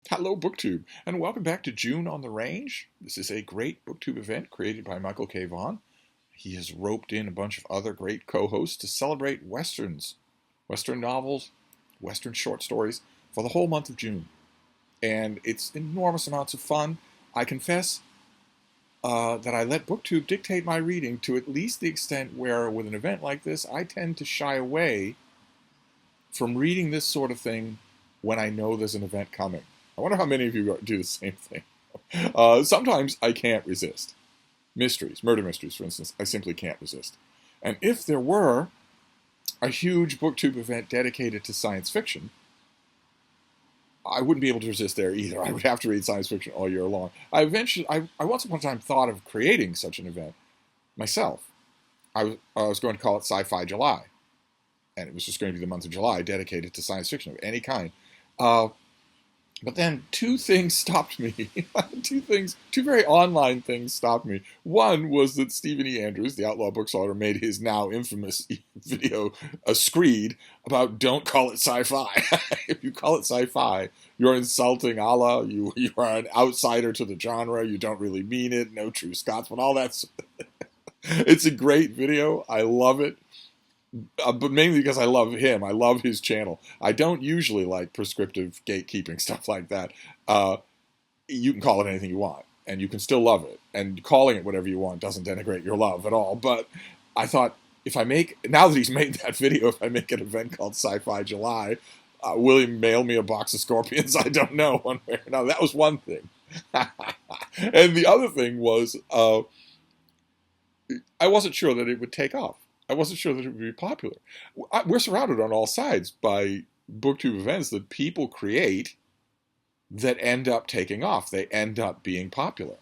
Hello, BookTube, and welcome back to June on the Range. This is a great BookTube event created by Michael K. Vaughan. He has roped in a bunch of other great co-hosts to celebrate Westerns, Western novels, Western short stories for the whole month of June. And it's enormous amounts of fun. I confess that I let BookTube dictate my reading to at least the extent where, with an event like this, I tend to shy away from reading this sort of thing when I know there's an event coming. I wonder how many of you do the same thing. Sometimes I can't resist. Mysteries, murder mysteries, for instance, I simply can't resist. And if there were a huge BookTube event dedicated to science fiction, I wouldn't be able to resist there either. I would have to read science fiction all year long. I once upon a time thought of creating such an event myself. I was going to call it Sci-Fi July. And it was just going to be the month of July dedicated to science fiction of any kind. But then two things stopped me. Two very online things stopped me. One was that Stephen E. Andrews, the outlaw bookseller, made his now infamous video, a screed, about don't call it sci-fi. If you call it sci-fi, you're insulting Allah, you are an outsider to the genre, you don't really mean it, no true Scotsman, all that. It's a great video. I love it. But mainly because I love him. I love his channel. I don't usually like prescriptive gatekeeping stuff like that. You can call it anything you want, and you can still love it. And calling it whatever you want doesn't denigrate your love at all. But I thought, now that he's made that video, if I make an event called Sci-Fi July, will he mail me a box of scorpions? I don't know one way or another. That was one thing. And the other thing was, I wasn't sure that it would take off. I wasn't sure that it would be popular. We're surrounded on all sides by BookTube events that people create that end up taking off. They end up being popular.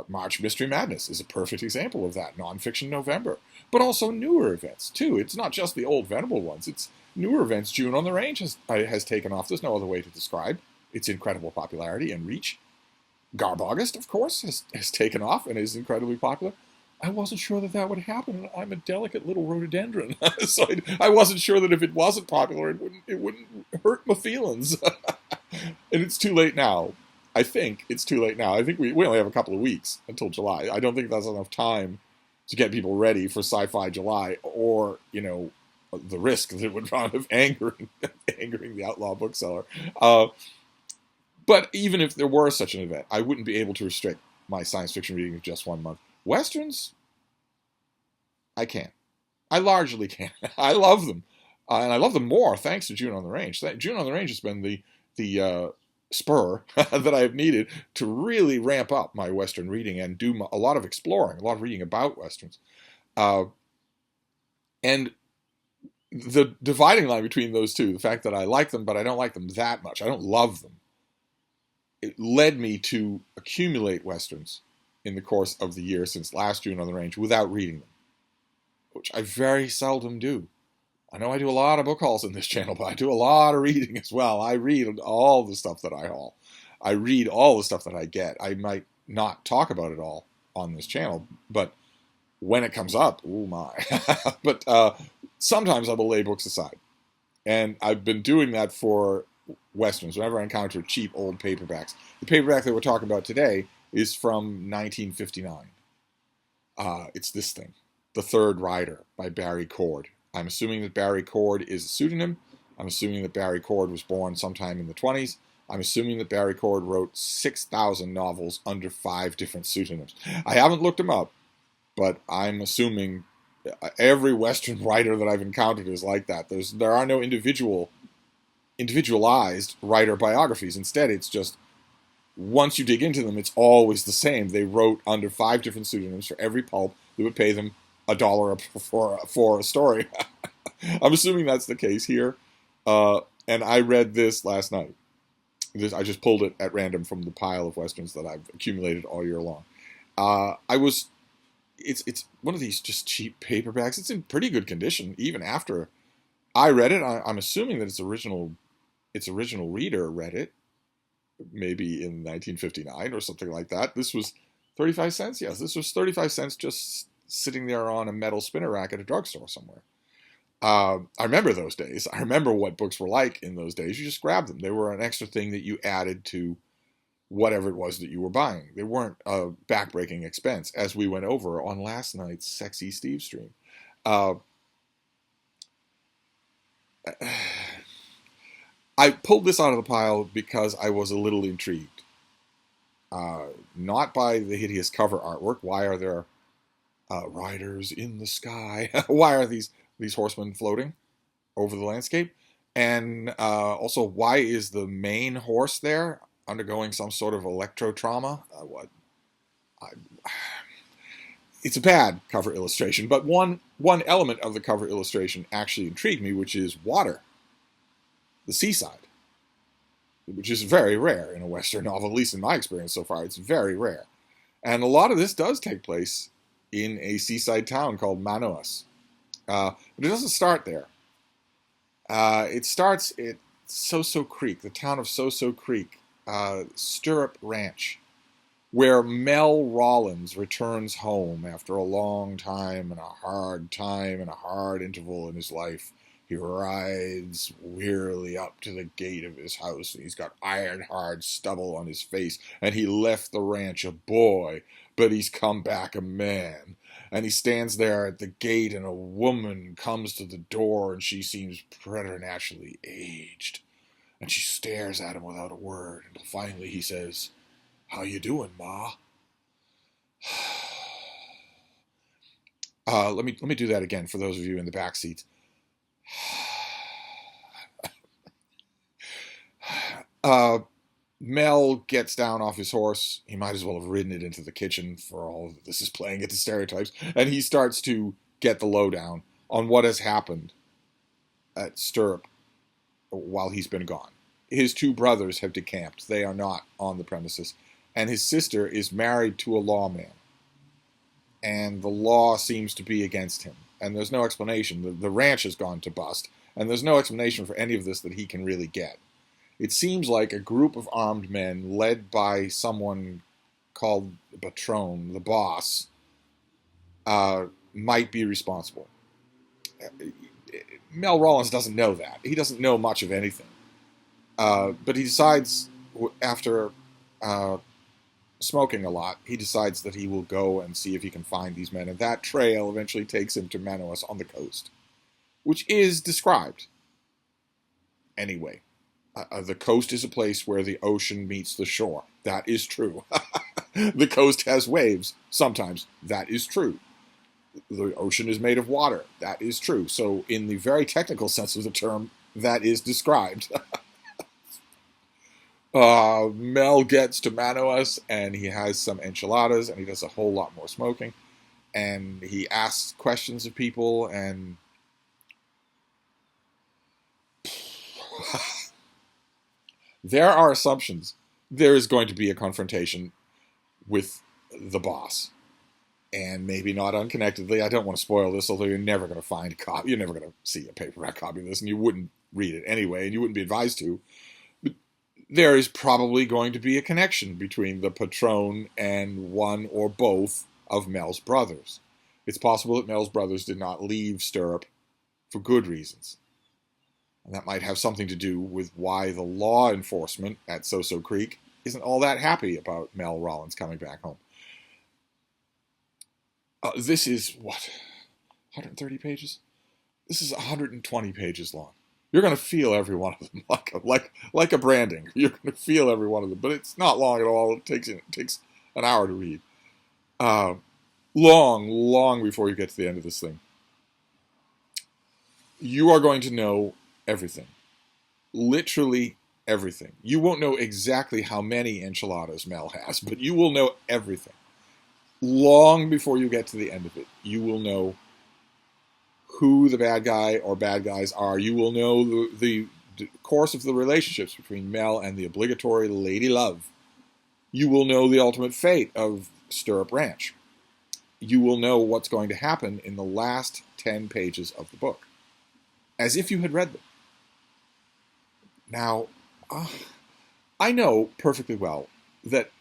March Mystery Madness is a perfect example of that. Nonfiction November. But also newer events, too. It's not just the old venerable ones. It's newer events. June on the Range has taken off. There's no other way to describe its incredible popularity and reach. Garb August, of course, has taken off and is incredibly popular. I wasn't sure that would happen. I'm a delicate little rhododendron, so I wasn't sure that if it wasn't popular, it wouldn't hurt my feelings. And it's too late now. I think it's too late now. I think we only have a couple of weeks until July. I don't think that's enough time to get people ready for Sci-Fi July, or the risk that it would run of angering the outlaw bookseller. But even if there were such an event, I wouldn't be able to restrict my science fiction reading to just 1 month. Westerns, I can. I largely can. I love them. And I love them more thanks to June on the Range. June on the Range has been the spur that I have needed to really ramp up my Western reading and do a lot of exploring, a lot of reading about Westerns. And the dividing line between those two, the fact that I like them, but I don't like them that much, I don't love them, it led me to accumulate Westerns in the course of the year since last June on the Range without reading them, which I very seldom do. I know I do a lot of book hauls in this channel, but I do a lot of reading as well. I read all the stuff that I haul. I read all the stuff that I get. I might not talk about it all on this channel, but when it comes up, oh my. But sometimes I will lay books aside. And I've been doing that for Westerns whenever I encounter cheap old paperbacks. The paperback that we're talking about today is from 1959. It's this thing, The Third Rider by Barry Cord. I'm assuming that Barry Cord is a pseudonym. I'm assuming that Barry Cord was born sometime in the 20s. I'm assuming that Barry Cord wrote 6,000 novels under 5 different pseudonyms. I haven't looked them up, but I'm assuming every Western writer that I've encountered is like that. There are no individualized writer biographies. Instead, it's just, once you dig into them, it's always the same. They wrote under 5 different pseudonyms for every pulp that would pay them $1 for a story. I'm assuming that's the case here. And I read this last night. I just pulled it at random from the pile of Westerns that I've accumulated all year long. It's one of these just cheap paperbacks. It's in pretty good condition, even after I read it. I'm assuming that its original reader read it, maybe in 1959 or something like that. This was 35 cents? Yes, this was 35 cents just sitting there on a metal spinner rack at a drugstore somewhere. I remember those days. I remember what books were like in those days. You just grabbed them. They were an extra thing that you added to whatever it was that you were buying. They weren't a backbreaking expense, as we went over on last night's Sexy Steve stream. Uh, I pulled this out of the pile because I was a little intrigued. Not by the hideous cover artwork. Why are there riders in the sky? Why are these horsemen floating over the landscape? And also, why is the main horse there undergoing some sort of electro trauma? I, it's a bad cover illustration, but one element of the cover illustration actually intrigued me, which is water, the seaside, which is very rare in a Western novel, at least in my experience so far. It's very rare. And a lot of this does take place in a seaside town called Manaus. But it doesn't start there. It starts at Soso Creek, the town of Soso Creek, Stirrup Ranch, where Mel Rollins returns home after a long time and a hard interval in his life. He rides wearily up to the gate of his house, and he's got iron-hard stubble on his face, and he left the ranch a boy, but he's come back a man. And he stands there at the gate, and a woman comes to the door, and she seems preternaturally aged. And she stares at him without a word, until finally he says, "How you doing, Ma?" Let me do that again for those of you in the back seats. Mel gets down off his horse. He might as well have ridden it into the kitchen, for all this is playing into stereotypes. And he starts to get the lowdown on what has happened at Stirrup while he's been gone. His two brothers have decamped. They are not on the premises. And his sister is married to a lawman. And the law seems to be against him. And there's no explanation. The ranch has gone to bust. And there's no explanation for any of this that he can really get. It seems like a group of armed men led by someone called the Patron, the boss, might be responsible. Mel Rollins doesn't know that. He doesn't know much of anything. But he decides, after smoking a lot, he decides that he will go and see if he can find these men. And that trail eventually takes him to Manaus on the coast, which is described. Anyway, the coast is a place where the ocean meets the shore. That is true. The coast has waves. Sometimes. That is true. The ocean is made of water. That is true. So in the very technical sense of the term, that is described. Mel gets to Manaus, and he has some enchiladas, and he does a whole lot more smoking. And he asks questions of people, and there are assumptions. There is going to be a confrontation with the boss. And maybe not unconnectedly. I don't want to spoil this, although you're never going to find a copy. You're never going to see a paperback copy of this, and you wouldn't read it anyway, and you wouldn't be advised to. But there is probably going to be a connection between the Patron and one or both of Mel's brothers. It's possible that Mel's brothers did not leave Stirrup for good reasons. And that might have something to do with why the law enforcement at Soso Creek isn't all that happy about Mel Rollins coming back home. This is, 130 pages? This is 120 pages long. You're going to feel every one of them like a branding. You're going to feel every one of them, but it's not long at all. It takes an hour to read. Long before you get to the end of this thing. You are going to know everything. Literally everything. You won't know exactly how many enchiladas Mel has, but you will know everything. Long before you get to the end of it, you will know who the bad guy or bad guys are. You will know the course of the relationships between Mel and the obligatory Lady Love. You will know the ultimate fate of Stirrup Ranch. You will know what's going to happen in the last 10 pages of the book, as if you had read them. Now, I know perfectly well that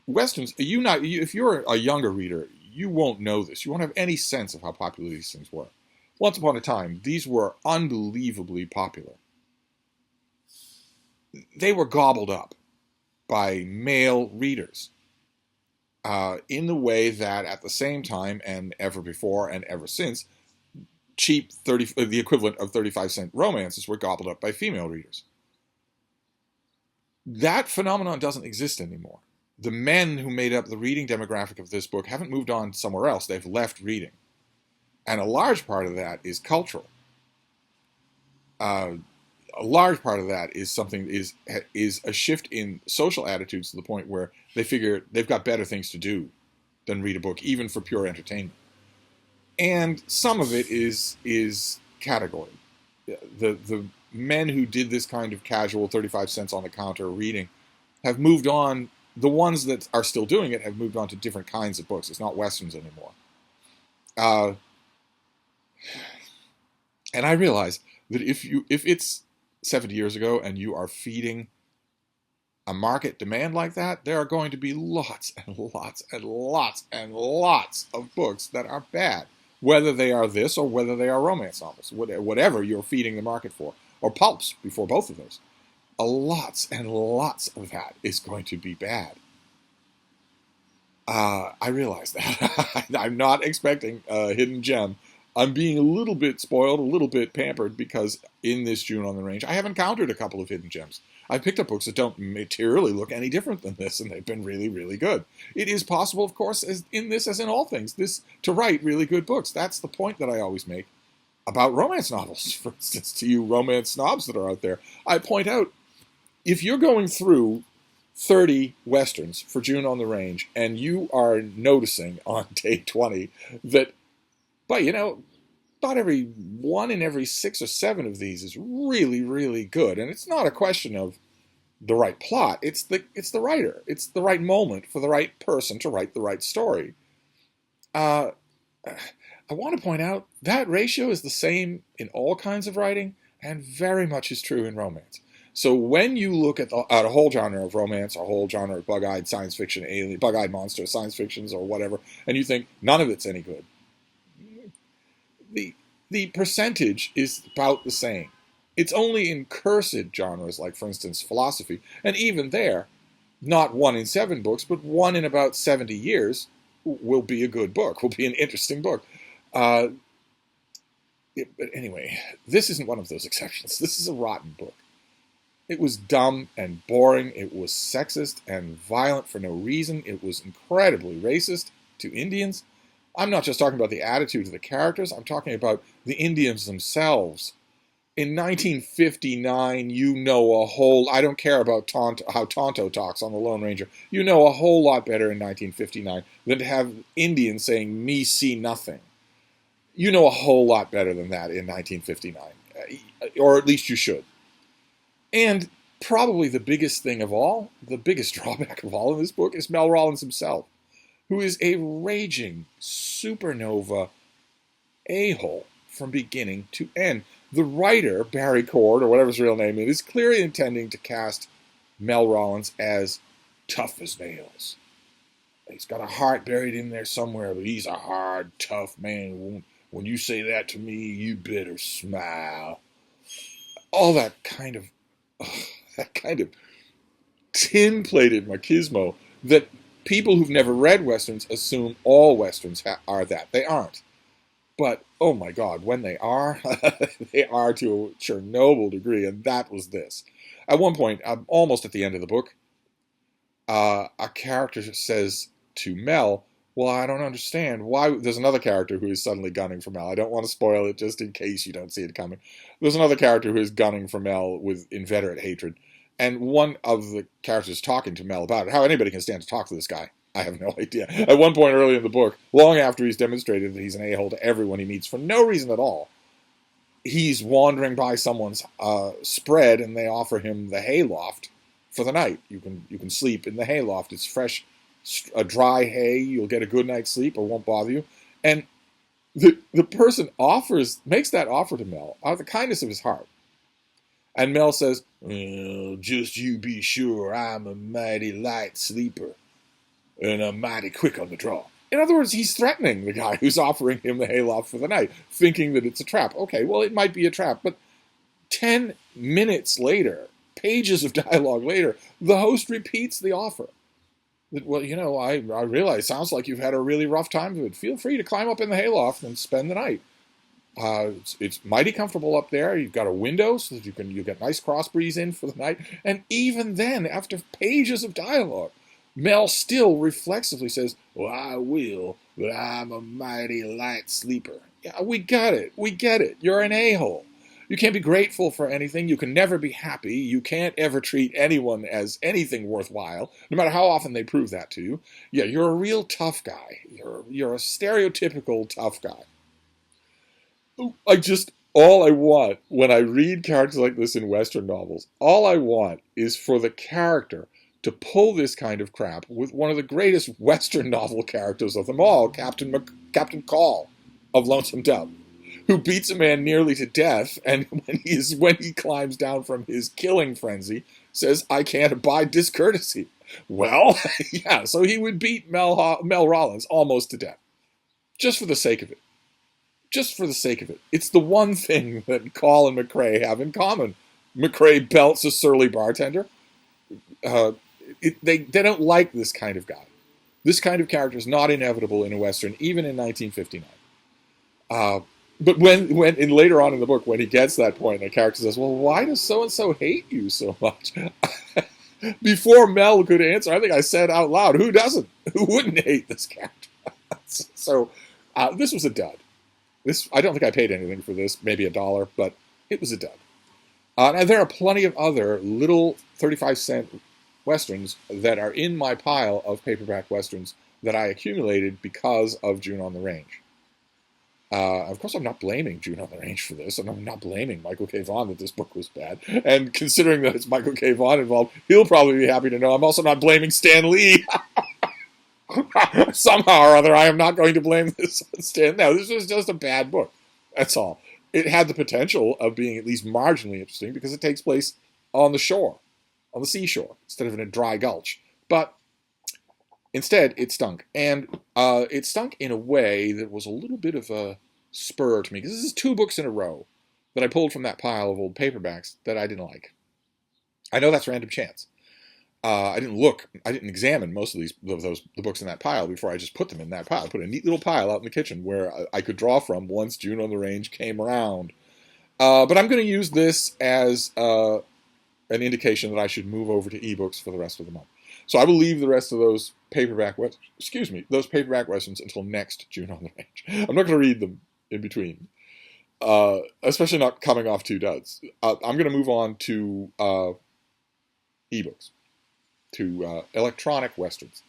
Westerns, if you're a younger reader, you won't know this. You won't have any sense of how popular these things were. Once upon a time, these were unbelievably popular. They were gobbled up by male readers in the way that at the same time and ever before and ever since, cheap the equivalent of 35-cent romances were gobbled up by female readers. That phenomenon doesn't exist anymore. The men who made up the reading demographic of this book haven't moved on somewhere else. They've left reading. And a large part of that is cultural. A large part of that is a shift in social attitudes to the point where they figure they've got better things to do than read a book, even for pure entertainment. And some of it is category. The men who did this kind of casual 35 cents on the counter reading have moved on. The ones that are still doing it have moved on to different kinds of books. It's not Westerns anymore. And I realize that if it's 70 years ago and you are feeding a market demand like that, there are going to be lots and lots and lots and lots of books that are bad, whether they are this or whether they are romance novels, whatever you're feeding the market for, or pulps before both of those. Lots and lots of that is going to be bad. I realize that. I'm not expecting a hidden gem. I'm being a little bit spoiled, a little bit pampered, because in this June on the Range, I have encountered a couple of hidden gems. I've picked up books that don't materially look any different than this, and they've been really, really good. It is possible, of course, as in all things, to write really good books. That's the point that I always make about romance novels, for instance, to you romance snobs that are out there. I point out, if you're going through 30 Westerns for June on the Range, and you are noticing on day 20 that, but about every one in every 6 or 7 of these is really, really good. And it's not a question of the right plot. It's the writer. It's the right moment for the right person to write the right story. I want to point out that ratio is the same in all kinds of writing, and very much is true in romance. So when you look at a whole genre of romance, a whole genre of bug-eyed science fiction, alien, bug-eyed monster science fictions or whatever, and you think none of it's any good, the percentage is about the same. It's only in cursed genres, like, for instance, philosophy, and even there, not 1 in 7 books, but 1 in about 70 years will be a good book, will be an interesting book. But anyway, this isn't one of those exceptions. This is a rotten book. It was dumb and boring. It was sexist and violent for no reason. It was incredibly racist to Indians. I'm not just talking about the attitude of the characters. I'm talking about the Indians themselves. In 1959, I don't care about how Tonto talks on the Lone Ranger. You know a whole lot better in 1959 than to have Indians saying, "me see nothing." You know a whole lot better than that in 1959. Or at least you should. And probably the biggest thing of all, the biggest drawback of all in this book is Mel Rollins himself, who is a raging supernova a-hole from beginning to end. The writer, Barry Cord, or whatever his real name is clearly intending to cast Mel Rollins as tough as nails. He's got a heart buried in there somewhere, but he's a hard, tough man. When you say that to me, you better smile. All that kind of tin-plated machismo that people who've never read Westerns assume all Westerns are that. They aren't. But, oh my God, when they are, they are to a Chernobyl degree, and that was this. At one point, I'm almost at the end of the book, a character says to Mel, "Well, I don't understand why." There's another character who is suddenly gunning for Mel. I don't want to spoil it just in case you don't see it coming. There's another character who is gunning for Mel with inveterate hatred. And one of the characters talking to Mel about it. How anybody can stand to talk to this guy, I have no idea. At one point early in the book, long after he's demonstrated that he's an a-hole to everyone he meets for no reason at all, he's wandering by someone's spread, and they offer him the hayloft for the night. You can sleep in the hayloft. It's fresh, dry hay. You'll get a good night's sleep. It won't bother you. And the person makes that offer to Mel out of the kindness of his heart. And Mel says, "Well, just you be sure I'm a mighty light sleeper, and I'm mighty quick on the draw." In other words, he's threatening the guy who's offering him the hayloft for the night, thinking that it's a trap. Okay, well, it might be a trap, but 10 minutes later, pages of dialogue later, the host repeats the offer. That, well, I realize, sounds like you've had a really rough time of it. Feel free to climb up in the hayloft and spend the night. It's mighty comfortable up there. You've got a window so that you get nice cross breeze in for the night. And even then, after pages of dialogue, Mel still reflexively says, well, I will, but I'm a mighty light sleeper. Yeah, we got it. We get it. You're an a-hole. You can't be grateful for anything. You can never be happy. You can't ever treat anyone as anything worthwhile, no matter how often they prove that to you. Yeah, you're a real tough guy. You're a stereotypical tough guy. All I want when I read characters like this in Western novels, all I want is for the character to pull this kind of crap with one of the greatest Western novel characters of them all, Captain Call of Lonesome Dove, who beats a man nearly to death, and when he climbs down from his killing frenzy, says, I can't abide discourtesy. Well, yeah, so he would beat Mel Rollins almost to death, just for the sake of it. Just for the sake of it. It's the one thing that Call and McCrae have in common. McCrae belts a surly bartender. They don't like this kind of guy. This kind of character is not inevitable in a Western, even in 1959. But when later on in the book, when he gets to that point, the character says, well, why does so-and-so hate you so much? Before Mel could answer, I think I said out loud, who doesn't? Who wouldn't hate this character? So this was a dud. I don't think I paid anything for this, maybe $1, but it was a dud. Now, there are plenty of other little 35-cent Westerns that are in my pile of paperback Westerns that I accumulated because of June on the Range. Of course, I'm not blaming June on the Range for this, and I'm not blaming Michael K. Vaughan that this book was bad. And considering that it's Michael K. Vaughan involved, he'll probably be happy to know I'm also not blaming Stan Lee. Somehow or other, I am not going to blame this on Stan. No, this was just a bad book. That's all. It had the potential of being at least marginally interesting because it takes place on the shore, on the seashore, instead of in a dry gulch. But instead, it stunk. And it stunk in a way that was a little bit of a spur to me, because this is 2 books in a row that I pulled from that pile of old paperbacks that I didn't like. I know that's random chance. I didn't examine most of the books in that pile before I just put them in that pile. I put a neat little pile out in the kitchen where I could draw from once June on the Range came around. But I'm going to use this as an indication that I should move over to ebooks for the rest of the month. So I will leave the rest of those paperback Westerns until next June on the Range. I'm not going to read them in between, especially not coming off 2 duds. I'm going to move on to ebooks, to electronic Westerns.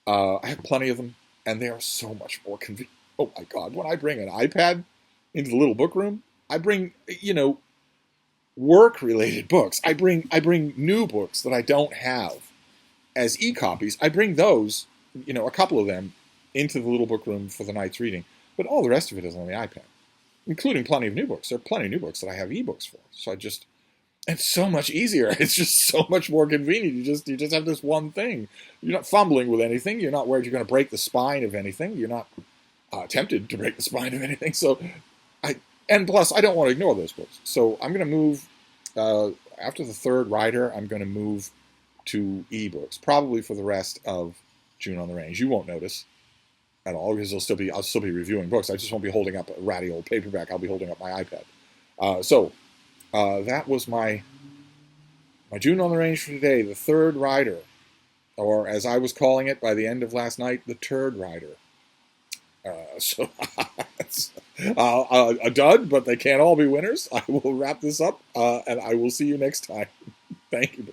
I have plenty of them, and they are so much more convenient. Oh my God, when I bring an iPad into the little book room, I bring, work-related books. I bring new books that I don't have as e-copies. I bring those, a couple of them, into the little book room for the night's reading. But all the rest of it is on the iPad, including plenty of new books. There are plenty of new books that I have ebooks for. So it's so much easier. It's just so much more convenient. You just have this one thing. You're not fumbling with anything. You're not worried you're going to break the spine of anything. You're not tempted to break the spine of anything. And plus, I don't want to ignore those books. So I'm going to move, after the 3rd rider, I'm going to move to ebooks, probably for the rest of June on the Range. You won't notice at all, because I'll still be reviewing books. I just won't be holding up a ratty old paperback. I'll be holding up my iPad. That was my June on the Range for today, the 3rd rider, or as I was calling it by the end of last night, the turd rider. A dud, but they can't all be winners. I will wrap this up, and I will see you next time. Thank you.